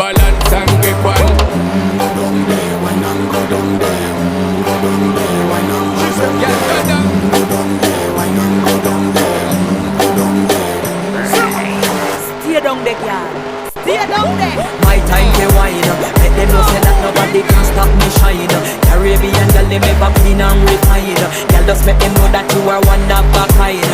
balance and grip on. Go down there, wine and go down there. Go down there, wine and go down there. Go down there, wine and go down there. Go down there. Stay down there, girl. Stay down there. My time to wine. Let them know say that nobody can stop me shine. Caribbean girl, they make up clean and refine. Girl, just make them know that you are one of a kind.